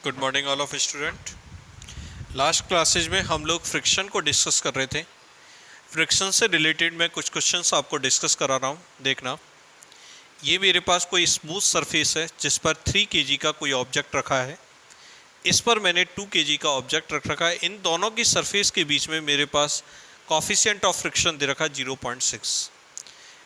Good morning all of student. Last classes में हम लोग फ्रिक्शन को डिस्कस कर रहे थे। फ्रिक्शन से रिलेटेड मैं कुछ क्वेश्चंस आपको डिस्कस करा रहा हूँ। देखना, ये मेरे पास कोई स्मूथ सरफेस है जिस पर 3 kg का कोई ऑब्जेक्ट रखा है। इस पर मैंने 2 kg का ऑब्जेक्ट रख रखा है। इन दोनों की सरफेस के बीच में मेरे पास कॉफिशिएंट ऑफ फ्रिक्शन दे रखा 0.6।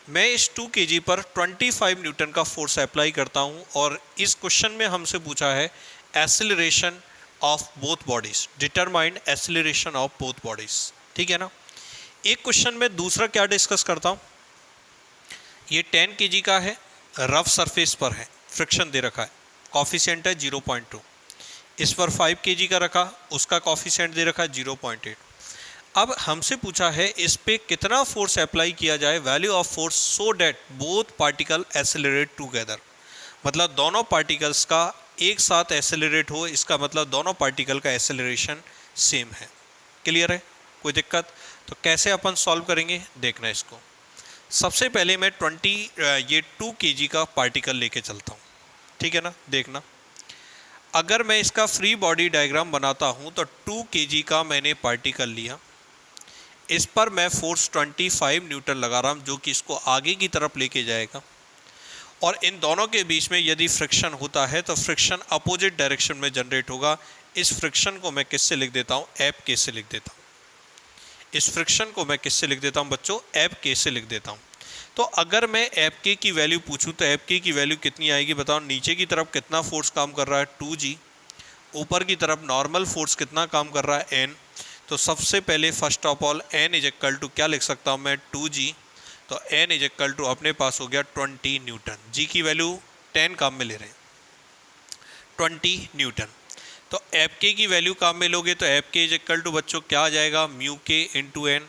मैं इस 2 kg पर 25 न्यूटन का फोर्स अप्लाई करता हूँ और इस क्वेश्चन में हमसे पूछा है acceleration of both bodies, determine acceleration of both bodies. ठीक है ना। एक क्वेश्चन में दूसरा क्या डिस्कस करता हूँ, ये 10 kg का है, रफ सरफेस पर है, फ्रिक्शन दे रखा है, कॉफिशिएंट है 0.2। इस पर 5 kg का रखा, उसका कॉफिशिएंट दे रखा है 0.8। अब हमसे पूछा है इस पे कितना फोर्स अप्लाई किया जाए, value of force, so that both particle accelerate together. मतलब दोनों पार्टिकल्स का एक साथ एक्सेलरेट हो, इसका मतलब दोनों पार्टिकल का एक्सेलरेशन सेम है। क्लियर है? कोई दिक्कत? तो कैसे अपन सॉल्व करेंगे देखना इसको। सबसे पहले मैं 2 kg का पार्टिकल लेके चलता हूँ। ठीक है ना। देखना, अगर मैं इसका फ्री बॉडी डायग्राम बनाता हूँ तो 2 kg का मैंने पार्टिकल लिया, इस पर मैं फोर्स 25 न्यूटन लगा रहा हूँ जो कि इसको आगे की तरफ लेके जाएगा। और इन दोनों के बीच में यदि फ्रिक्शन होता है तो फ्रिक्शन अपोजिट डायरेक्शन में जनरेट होगा। इस फ्रिक्शन को मैं किससे लिख देता हूँ? एफ के से लिख देता हूँ। इस फ्रिक्शन को मैं किससे लिख देता हूँ बच्चों? एफ के से लिख देता हूँ। तो अगर मैं एफ के की वैल्यू पूछूँ तो एफ के की वैल्यू कितनी आएगी बताओ? नीचे की तरफ कितना फोर्स काम कर रहा है? 2g। ऊपर की तरफ नॉर्मल फोर्स कितना काम कर रहा है? n। तो सबसे पहले first of all n is equal to क्या लिख सकता हूँ मैं? 2g। तो n इज इक्वल टू अपने पास हो गया 20 न्यूटन। g की वैल्यू 10 काम में ले रहे हैं, 20 न्यूटन। तो एफ के की वैल्यू काम में लोगे तो F K is equal to बच्चों क्या आ जाएगा? म्यू के इंटू एन।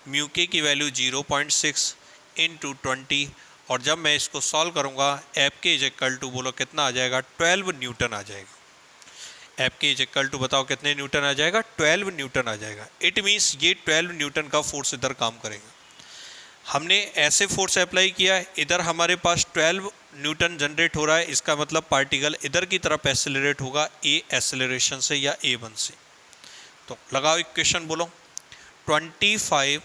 म्यू के की वैल्यू 0.6 इंटू 20। और जब मैं इसको सॉल्व करूँगा F K is equal to बोलो कितना आ जाएगा? 12 न्यूटन आ जाएगा। F K is equal to बताओ कितने न्यूटन आ जाएगा? 12 न्यूटन आ जाएगा। इट मीन्स ये 12 न्यूटन का फोर्स इधर काम करेगा। हमने ऐसे फोर्स अप्लाई किया है, इधर हमारे पास 12 न्यूटन जनरेट हो रहा है, इसका मतलब पार्टिकल इधर की तरफ एक्सेलरेट होगा ए एक्सेलरेशन से या a1 से। तो लगाओ इक्वेशन, बोलो 25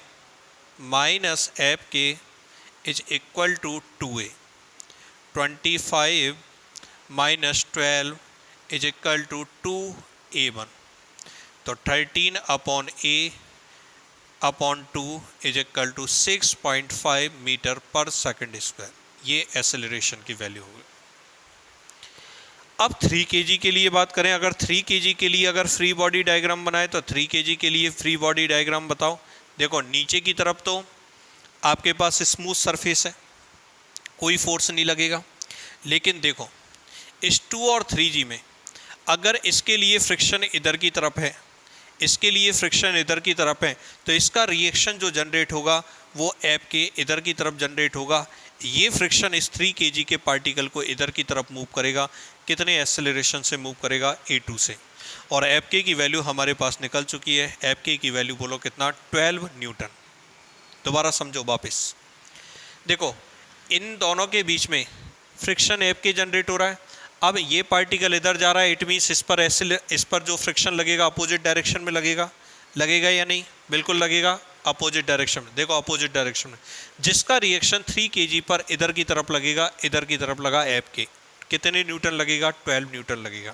minus F K is equal to 2a। 25 minus 12 is equal to 2a1। तो 13 upon a upon 2 is equal to 6.5 meter per second square. ये एक्सेलरेशन की वैल्यू होगी। अब 3 kg के लिए बात करें। अगर 3 kg के लिए अगर फ्री बॉडी डायग्राम बनाए तो 3 kg के लिए फ्री बॉडी डायग्राम बताओ। देखो, नीचे की तरफ तो आपके पास स्मूथ सरफेस है, कोई फोर्स नहीं लगेगा। लेकिन देखो, इस 2 और 3g में अगर इसके लिए फ्रिक्शन इधर की तरफ है, इसके लिए फ्रिक्शन इधर की तरफ है, तो इसका रिएक्शन जो जनरेट होगा वो एफ के इधर की तरफ जनरेट होगा। ये फ्रिक्शन इस 3 kg के पार्टिकल को इधर की तरफ मूव करेगा। कितने एक्सेलरेशन से मूव करेगा? a2 से। और एफ के की वैल्यू हमारे पास निकल चुकी है। एफ के की वैल्यू बोलो कितना? 12 न्यूटन। दोबारा समझो वापस। देखो, इन दोनों के बीच में फ्रिक्शन एफ के जनरेट हो रहा है। अब ये पार्टिकल इधर जा रहा है, इट मीन्स इस पर जो फ्रिक्शन लगेगा अपोजिट डायरेक्शन में लगेगा। लगेगा या नहीं? बिल्कुल लगेगा, अपोजिट डायरेक्शन में। देखो, अपोजिट डायरेक्शन में जिसका रिएक्शन 3 kg पर इधर की तरफ लगेगा, इधर की तरफ लगा एफ के, कितने न्यूटन लगेगा? 12 न्यूटन लगेगा।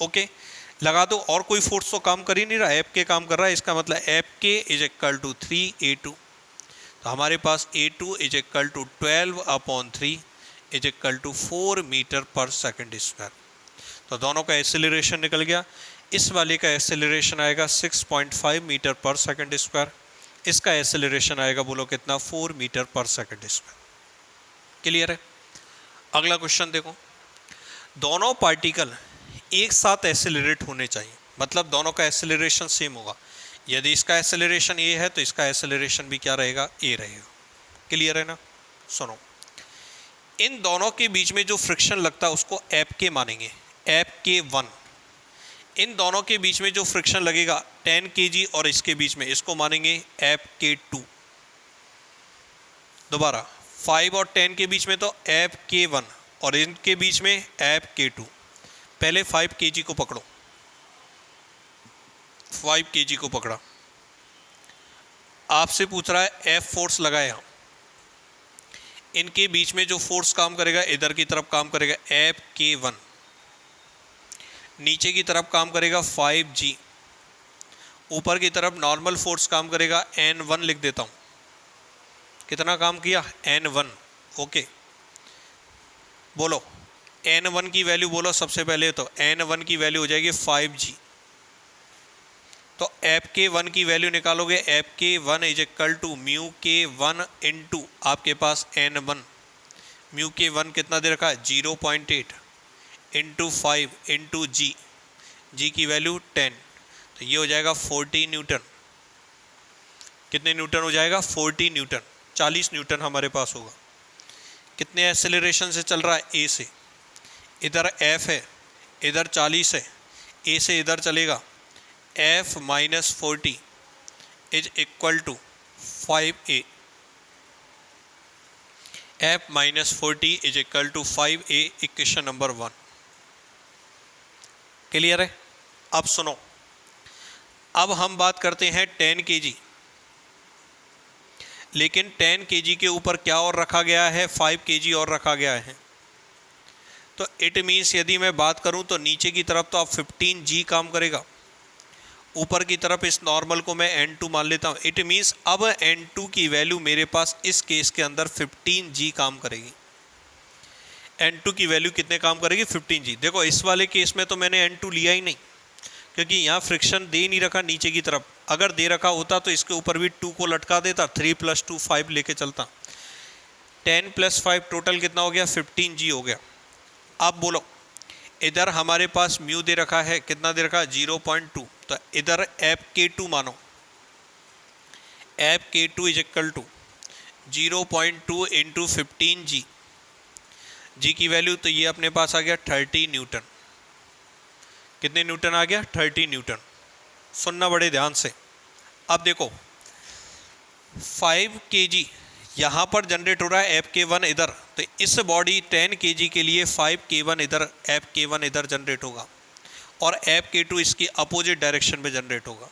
ओके, लगा दो। और कोई फोर्स तो काम कर ही नहीं रहा, एफ के काम कर रहा है। इसका मतलब F K is equal to 3a2। तो हमारे पास a2 is equal to 12 upon 3 is equal to 4 meter per second square. तो दोनों का एक्सेलरेशन निकल गया। इस वाले का एक्सेलरेशन आएगा 6.5 मीटर पर सेकंड स्क्वायर। इसका एक्सेलरेशन आएगा बोलो कितना? 4 meter per second square. Clear है? अगला क्वेश्चन देखो, दोनों पार्टिकल एक साथ एक्सेलरेट होने चाहिए, मतलब दोनों का एक्सेलरेशन सेम होगा। यदि इसका एक्सेलरेशन ए है तो इसका एक्सेलरेशन भी क्या रहेगा? ए रहेगा। क्लियर है ना? सुनो, इन दोनों के बीच में जो फ्रिक्शन लगता है उसको एफ के मानेंगे, एफ के 1। इन दोनों के बीच में जो फ्रिक्शन लगेगा 10 kg और इसके बीच में, इसको मानेंगे एफ के 2। दोबारा 5 और 10 के बीच में तो एफ के 1 और इनके बीच में एफ के 2। पहले 5 kg को पकड़ो, 5 kg को पकड़ा, आपसे पूछ रहा है F फोर्स लगाया, इनके बीच में जो फोर्स काम करेगा इधर की तरफ काम करेगा F_K1, नीचे की तरफ काम करेगा 5G, ऊपर की तरफ नॉर्मल फोर्स काम करेगा N1 लिख देता हूँ। कितना काम किया? N1। ओके, बोलो N1 की वैल्यू बोलो सबसे पहले, तो N1 की वैल्यू हो जाएगी 5G। तो F_K1 की वैल्यू निकालोगे, F_K1 is equal to mu K1 into आपके पास N1। म्यू K1 कितना दे रखा है? 0.8 इंटू 5 इंटू जी, जी की वैल्यू 10, तो ये हो जाएगा 40 न्यूटन। कितने न्यूटन हो जाएगा? 40 न्यूटन, 40 न्यूटन हमारे पास होगा। कितने एक्सेलरेशन से चल रहा है? ए से। इधर F है, इधर 40 है, ए से इधर चलेगा, F minus 40 is equal to 5A। F minus 40 is equal to 5A, equation number 1। Clear है? अब सुनो, अब हम बात करते हैं 10 kg, लेकिन 10 kg के ऊपर क्या और रखा गया है? 5 kg और रखा गया है। तो इट मीन्स यदि मैं बात करूं तो नीचे की तरफ तो आप 15G काम करेगा, ऊपर की तरफ इस नॉर्मल को मैं N2 मान लेता हूं। इट मीन्स अब N2 की वैल्यू मेरे पास इस केस के अंदर 15G काम करेगी। N2 की वैल्यू कितने काम करेगी? 15G। देखो इस वाले केस में तो मैंने N2 लिया ही नहीं, क्योंकि यहाँ फ्रिक्शन दे नहीं रखा नीचे की तरफ। अगर दे रखा होता तो इसके ऊपर भी 2 को लटका देता, 3 + 2 5 लेके चलता। 10 + 5 टोटल कितना हो गया? 15G हो गया। अब बोलो, इधर हमारे पास म्यू दे रखा है, कितना दे रखा है? 0.2, तो इधर F_K2 मानो, F_K2 is equal to 0.2 into 15G, G की वैल्यू तो ये अपने पास आ गया 30 न्यूटन। कितने न्यूटन आ गया? 30 न्यूटन। सुनना बड़े ध्यान से। अब देखो 5 kg यहाँ पर जनरेट हो रहा है, F_K1 इधर, तो इस बॉडी 10 kg के लिए 5K1 इधर, F_K1 इधर जनरेट होगा, और F_K2 इसकी अपोजिट डायरेक्शन में जनरेट होगा।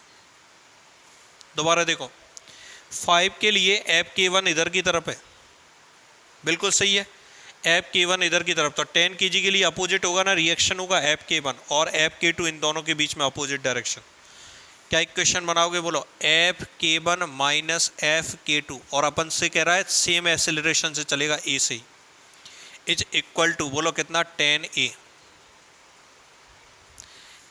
दोबारा देखो, 5 के लिए F_K1 इधर की तरफ है, बिल्कुल सही है, F_K1 इधर की तरफ, तो 10 kg के लिए अपोजिट होगा ना, रिएक्शन होगा F_K1 और F_K2, इन दोनों के बीच में अपोजिट डायरेक्शन। क्या इक्वेशन बनाओगे? बोलो F_K1 माइनस F_K2, और अपन से कह रहा है सेम एक्सेलरेशन से चलेगा ए से ही, इज इक्वल टू बोलो कितना? 10A।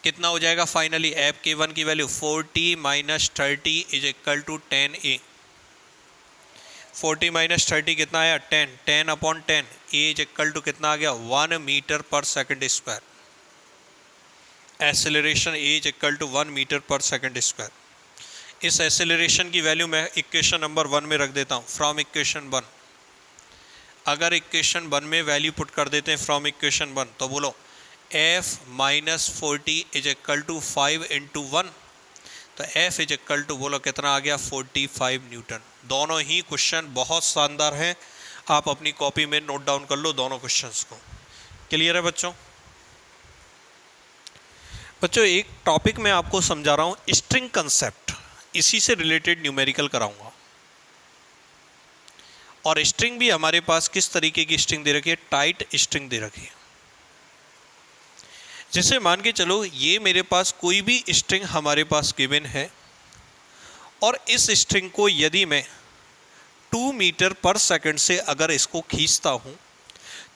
कितना हो जाएगा फाइनली? F_K1 की value 40 minus 30 is equal to 10A। 40 minus 30 कितना आया? 10, 10/10, ए इज इक्वल टू कितना आ गया? 1 meter per second square. Acceleration A is equal to 1 meter per second square. इस एक्सेलरेशन की वैल्यू मैं इक्वेशन नंबर 1 में रख देता हूँ, फ्रॉम इक्वेशन 1। अगर इक्वेशन 1 में वैल्यू पुट कर देते हैं फ्रॉम इक्वेशन 1, तो बोलो F minus 40 is equal to 5 into 1, तो F इज इक्वल टू बोलो कितना आ गया? 45 न्यूटन। दोनों ही क्वेश्चन बहुत शानदार हैं, आप अपनी कॉपी में नोट डाउन कर लो दोनों क्वेश्चंस को। क्लियर है बच्चों? बच्चों एक टॉपिक मैं आपको समझा रहा हूँ, स्ट्रिंग कंसेप्ट, इसी से रिलेटेड न्यूमेरिकल कराऊंगा। और स्ट्रिंग भी हमारे पास किस तरीके की स्ट्रिंग दे रखी है? टाइट स्ट्रिंग दे रखी है। जैसे मान के चलो ये मेरे पास कोई भी स्ट्रिंग हमारे पास गिवन है, और इस स्ट्रिंग को यदि मैं 2 मीटर पर सेकंड से अगर इसको खींचता हूँ,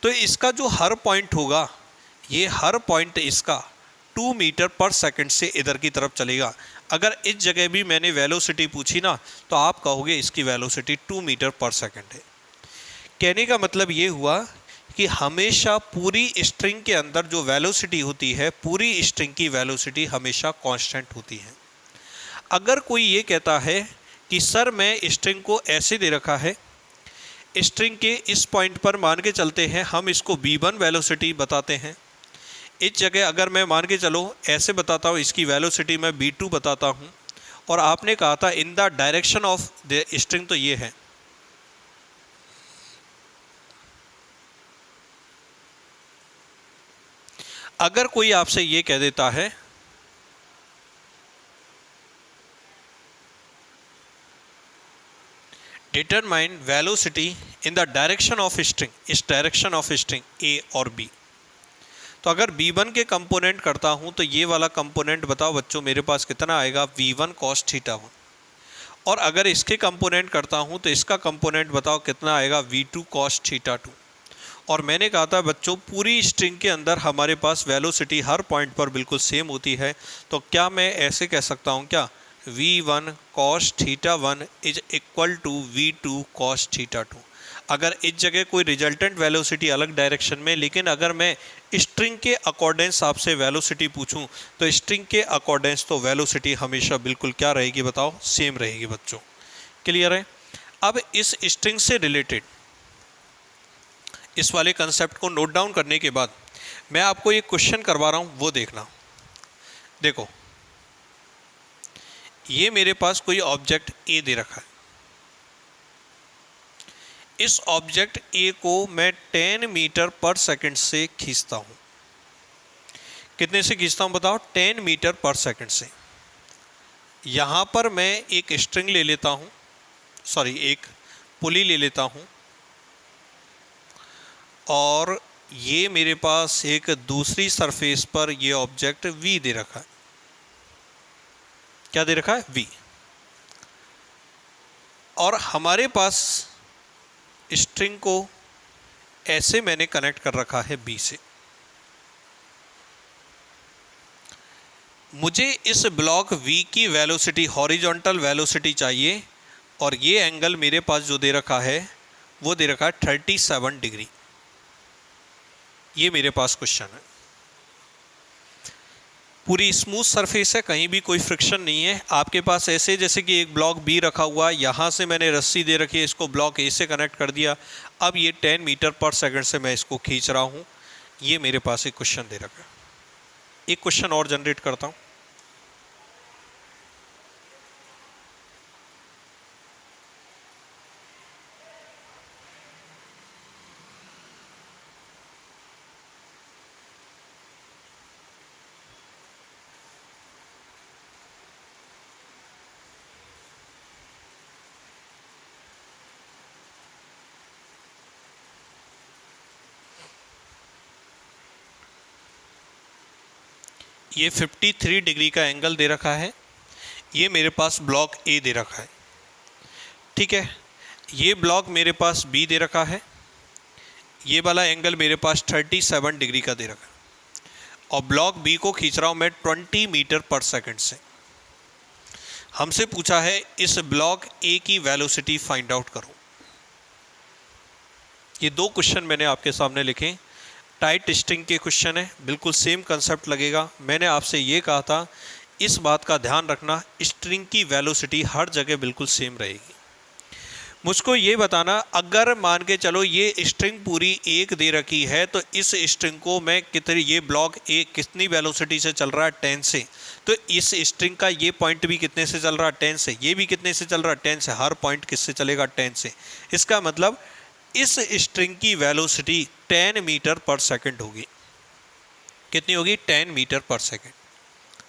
तो इसका जो हर पॉइंट होगा, ये हर पॉइंट इसका 2 मीटर पर सेकंड से इधर की तरफ चलेगा। अगर इस जगह भी मैंने वेलोसिटी पूछी ना, तो आप कहोगे इसकी वेलोसिटी 2 मीटर पर सेकंड है। कहने का मतलब ये हुआ कि हमेशा पूरी स्ट्रिंग के अंदर जो वेलोसिटी होती है, पूरी स्ट्रिंग की वेलोसिटी हमेशा कांस्टेंट होती है। अगर कोई ये कहता है कि सर मैं स्ट्रिंग को ऐसे दे रखा है, स्ट्रिंग के इस पॉइंट पर मान के चलते हैं हम इसको v1 वेलोसिटी बताते हैं, इस जगह अगर मैं मान के चलो ऐसे बताता हूँ इसकी वेलोसिटी मैं v2 बताता हूँ, और आपने कहा था in the direction of the string, तो ये है। अगर कोई आपसे ये कह देता है determine velocity in the direction of string, इस डायरेक्शन ऑफ स्ट्रिंग ए और बी, तो अगर b1 के कंपोनेंट करता हूं तो ये वाला कंपोनेंट बताओ बच्चों मेरे पास कितना आएगा, v1 cos θ1, और अगर इसके कंपोनेंट करता हूं तो इसका कंपोनेंट बताओ कितना आएगा, v2 cos θ2। और मैंने कहा था बच्चों पूरी स्ट्रिंग के अंदर हमारे पास वेलोसिटी हर पॉइंट पर बिल्कुल सेम होती है, तो क्या मैं ऐसे कह सकता हूं क्या, v1 cos θ1 is equal to v2 cos θ2। अगर इस जगह कोई रिजल्टेंट वेलोसिटी अलग डायरेक्शन में, लेकिन अगर मैं स्ट्रिंग के अकॉर्डेंस आपसे वेलोसिटी पूछूं तो स्ट्रिंग के अकॉर्डेंस तो वेलोसिटी हमेशा बिल्कुल क्या रहेगी बताओ, सेम रहेगी बच्चों। क्लियर है। अब इस स्ट्रिंग से रिलेटेड इस वाले कंसेप्ट को नोट डाउन करने के बाद मैं आपको एक क्वेश्चन करवा रहा हूं, वो देखना। देखो ये मेरे पास कोई ऑब्जेक्ट ए दे रखा है, इस ऑब्जेक्ट ए को मैं 10 मीटर पर सेकंड से खींचता हूं। कितने से खींचता हूं बताओ, 10 मीटर पर सेकंड से। यहां पर मैं एक स्ट्रिंग ले लेता हूं, सॉरी एक पुली ले लेता हूं, और ये मेरे पास एक दूसरी सरफेस पर ये ऑब्जेक्ट v दे रखा है। क्या दे रखा है, v। और हमारे पास स्ट्रिंग को ऐसे मैंने कनेक्ट कर रखा है b से। मुझे इस ब्लॉक v की वेलोसिटी, हॉरिजॉन्टल वेलोसिटी चाहिए, और ये एंगल मेरे पास जो दे रखा है वो दे रखा है 37 डिग्री। ये मेरे पास क्वेश्चन है। पूरी स्मूथ सरफेस है, कहीं भी कोई फ्रिक्शन नहीं है। आपके पास ऐसे जैसे कि एक ब्लॉक बी रखा हुआ है, यहाँ से मैंने रस्सी दे रखी है, इसको ब्लॉक ए से कनेक्ट कर दिया। अब ये 10 मीटर पर सेकंड से मैं इसको खींच रहा हूँ। ये मेरे पास एक क्वेश्चन दे रखा है। एक क्वेश्चन और जनरेट करता हूँ। ये 53 डिग्री का एंगल दे रखा है। ये मेरे पास ब्लॉक ए दे रखा है, ठीक है। ये ब्लॉक मेरे पास बी दे रखा है। ये वाला एंगल मेरे पास 37 डिग्री का दे रखा है, और ब्लॉक बी को खींच रहा हूँ मैं 20 मीटर पर सेकंड से। हमसे पूछा है इस ब्लॉक ए की वेलोसिटी फाइंड आउट करो। ये दो क्वेश्चन मैंने आपके सामने लिखे, टाइट स्ट्रिंग के क्वेश्चन है, बिल्कुल सेम कंसेप्ट लगेगा। मैंने आपसे ये कहा था इस बात का ध्यान रखना, स्ट्रिंग की वेलोसिटी हर जगह बिल्कुल सेम रहेगी। मुझको ये बताना, अगर मान के चलो ये स्ट्रिंग पूरी एक दे रखी है, तो इस स्ट्रिंग को मैं कितनी, ये ब्लॉक ए कितनी वेलोसिटी से चल रहा है, 10 से, तो इस स्ट्रिंग का ये पॉइंट भी कितने से चल रहा है, 10 से, ये भी कितने से चल रहा है, 10 से। हर पॉइंट किससे चलेगा, 10 से। इसका मतलब इस स्ट्रिंग की वेलोसिटी 10 मीटर पर सेकंड होगी। कितनी होगी, 10 मीटर पर सेकंड,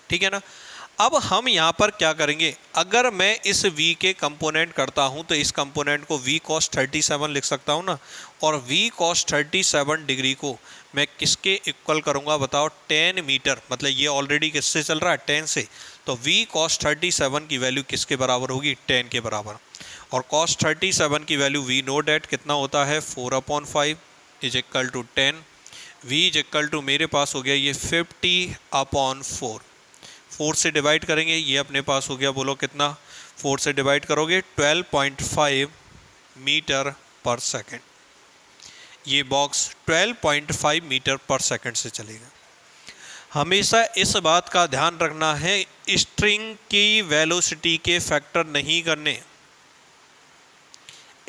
ठीक है ना। अब हम यहाँ पर क्या करेंगे, अगर मैं इस v के कंपोनेंट करता हूँ तो इस कंपोनेंट को v cos 37 लिख सकता हूँ ना, और v cos 37 डिग्री को मैं किसके इक्वल करूँगा बताओ, 10 मीटर, मतलब ये ऑलरेडी किससे चल रहा है, 10 से, तो v cos 37 की वैल्यू किसके बराबर होगी, 10 के बराबर। और cos 37 की वैल्यू वी नो डेट कितना होता है, 4/5 is equal to 10। v is equal to मेरे पास हो गया ये 50/4, 4 से डिवाइड करेंगे, ये अपने पास हो गया, बोलो कितना, 4 से डिवाइड करोगे 12.5 मीटर पर सेकंड। ये बॉक्स 12.5 मीटर पर सेकंड से चलेगा। हमेशा इस बात का ध्यान रखना है, स्ट्रिंग की वेलोसिटी के फैक्टर नहीं करने,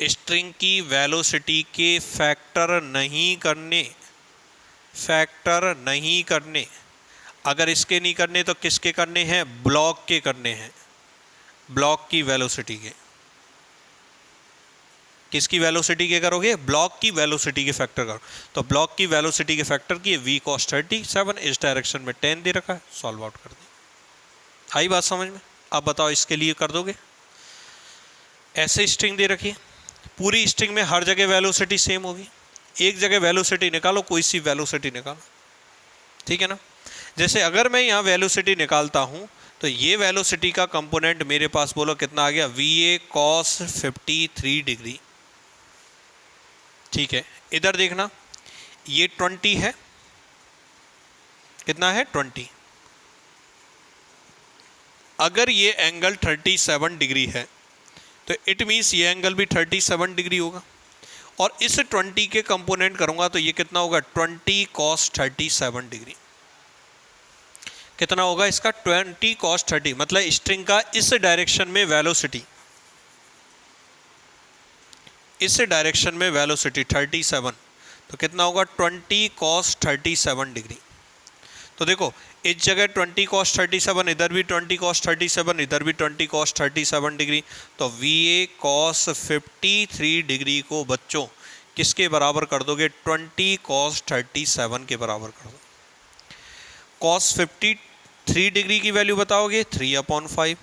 स्ट्रिंग की वेलोसिटी के फैक्टर नहीं करने, फैक्टर नहीं करने। अगर इसके नहीं करने तो किसके करने हैं, ब्लॉक के करने हैं, ब्लॉक की वेलोसिटी के। किसकी वेलोसिटी के करोगे, ब्लॉक की वेलोसिटी के फैक्टर करो। तो ब्लॉक की वेलोसिटी के फैक्टर की v cos 37, इस डायरेक्शन में 10 दे रखा है, सॉल्व आउट कर दें। आई बात समझ में? अब बताओ इसके लिए कर दोगे, ऐसे स्ट्रिंग दे रखी है, पूरी स्ट्रिंग में हर जगह वेलोसिटी सेम होगी, एक जगह वेलोसिटी निकालो, कोई सी वेलोसिटी निकालो, ठीक है ना। जैसे अगर मैं यहाँ वेलोसिटी निकालता हूँ तो ये वेलोसिटी का कंपोनेंट मेरे पास बोलो कितना आ गया, va cos 53 डिग्री, ठीक है। इधर देखना ये 20 है, कितना है 20। अगर ये एंगल 37 डिग्री है तो इट मीन्स ये एंगल भी 37 डिग्री होगा, और इस 20 के कंपोनेंट करूंगा तो ये कितना होगा, 20 cos 37 डिग्री। कितना होगा इसका, 20 cos 30, मतलब स्ट्रिंग का इस डायरेक्शन में वेलोसिटी, इस डायरेक्शन में वेलोसिटी 37, तो कितना होगा 20 cos 37 डिग्री। तो देखो इस जगह 20 cos 37, इधर भी 20 cos 37, इधर भी 20 cos 37 डिग्री, तो va cos 53 डिग्री को बच्चों किसके बराबर कर दोगे, 20 cos 37 के बराबर कर दो। cos 53 डिग्री की वैल्यू बताओगे 3/5,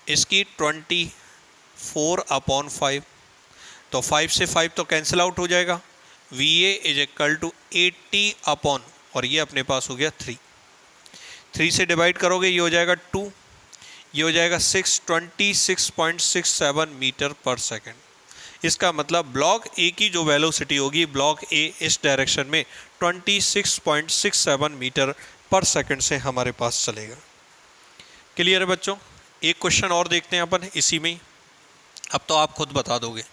इसकी 24/5, तो 5 से 5 तो कैंसिल आउट हो जाएगा, va is equal to 80 upon, और ये अपने पास हो गया 3 से डिवाइड करोगे ये हो जाएगा 2, ये हो जाएगा 26.67 मीटर पर सेकेंड। इसका मतलब ब्लॉक ए की जो वेलोसिटी होगी, ब्लॉक ए इस डायरेक्शन में 26.67 मीटर पर सेकेंड से हमारे पास चलेगा। क्लियर है बच्चों? एक क्वेश्चन और देखते हैं अपन इसी में ही, अब तो आप खुद बता दोगे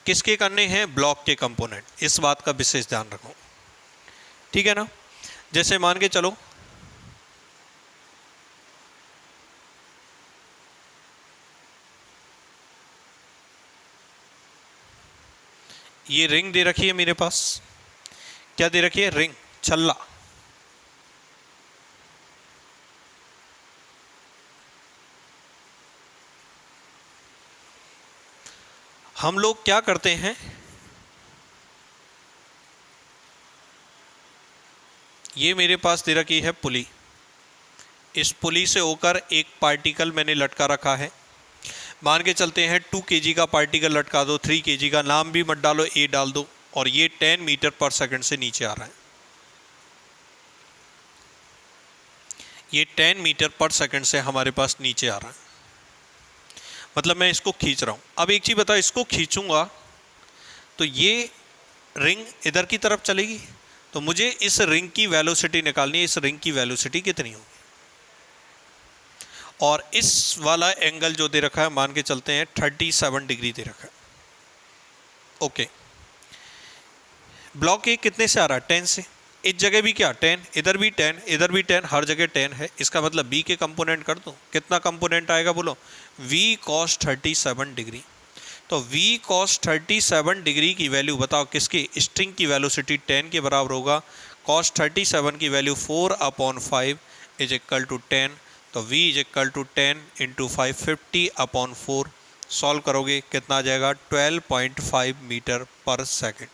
किसके करने हैं, ब्लॉक के कंपोनेंट, इस बात का विशेष ध्यान रखो, ठीक है ना। जैसे मान के चलो ये रिंग दे रखी है मेरे पास, क्या दे रखी है, रिंग, छल्ला। हम लोग क्या करते हैं, ये मेरे पास दे रखी है पुली, इस पुली से होकर एक पार्टिकल मैंने लटका रखा है, मान के चलते हैं 2 kg का पार्टिकल लटका दो, 3 kg का, नाम भी मत डालो, ए डाल दो, और ये 10 मीटर पर सेकंड से नीचे आ रहा है, ये 10 मीटर पर सेकंड से हमारे पास नीचे आ रहा है, मतलब मैं इसको खींच रहा हूँ। अब एक चीज़ बताओ, इसको खींचूंगा तो ये रिंग इधर की तरफ चलेगी, तो मुझे इस रिंग की वेलोसिटी निकालनी है, इस रिंग की वेलोसिटी कितनी होगी, और इस वाला एंगल जो दे रखा है मान के चलते हैं 37 डिग्री दे रखा है, ओके। ब्लॉक ए कितने से आ रहा है, 10 से, इस जगह भी क्या 10, इधर भी 10, इधर भी 10, हर जगह 10 है, इसका मतलब बी के कंपोनेंट कर दो, कितना कंपोनेंट आएगा बोलो, v cos 37 डिग्री। तो v cos 37 डिग्री की वैल्यू बताओ किसकी, स्ट्रिंग की वेलोसिटी 10 के बराबर होगा, cos 37 की वैल्यू 4/5 इज इक्वल टू 10, तो v is equal to 10 into 5, 50/4, solve करोगे कितना आ जाएगा, 12.5 मीटर पर सेकेंड।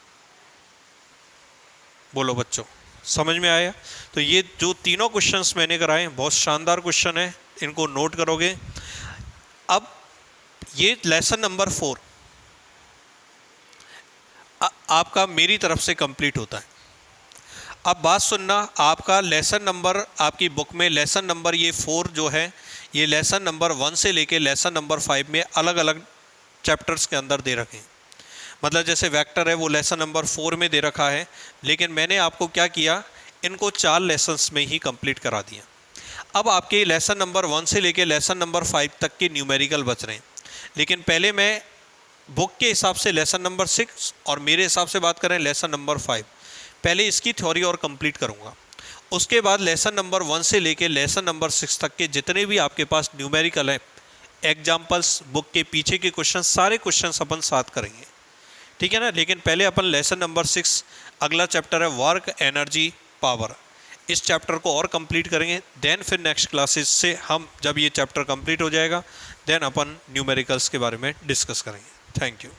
बोलो बच्चों समझ में आया? तो ये जो तीनों क्वेश्चंस मैंने कराए बहुत शानदार क्वेश्चन है, इनको नोट करोगे। अब ये लेसन नंबर 4 आपका मेरी तरफ से कंप्लीट होता है। अब बात सुनना, आपका लेसन नंबर, आपकी बुक में लेसन नंबर ये 4 जो है, ये लेसन नंबर 1 से लेके लेसन नंबर 5 में अलग अलग चैप्टर्स के अंदर दे रखे हैं। मतलब जैसे वेक्टर है वो लेसन नंबर 4 में दे रखा है, लेकिन मैंने आपको क्या किया, इनको 4 लेसन्स में ही कंप्लीट करा दिया। अब आपके लेसन नंबर 1 से लेके लेसन नंबर 5 तक के न्यूमेरिकल बच रहे हैं, लेकिन पहले मैं बुक के हिसाब से लेसन नंबर 6 और मेरे हिसाब से बात करें लेसन नंबर 5, पहले इसकी थ्योरी और कंप्लीट करूँगा। उसके बाद लेसन नंबर 1 से लेके लेसन नंबर 6 तक के जितने भी आपके पास न्यूमेरिकल हैं, एग्जाम्पल्स, बुक के पीछे के क्वेश्चन, सारे क्वेश्चन अपन साथ करेंगे, ठीक है ना। लेकिन पहले अपन लेसन नंबर 6, अगला चैप्टर है वर्क, एनर्जी, पावर, इस चैप्टर को और कंप्लीट करेंगे, देन फिर नेक्स्ट क्लासेस से हम जब ये चैप्टर कंप्लीट हो जाएगा देन अपन न्यूमेरिकल्स के बारे में डिस्कस करेंगे। Thank you.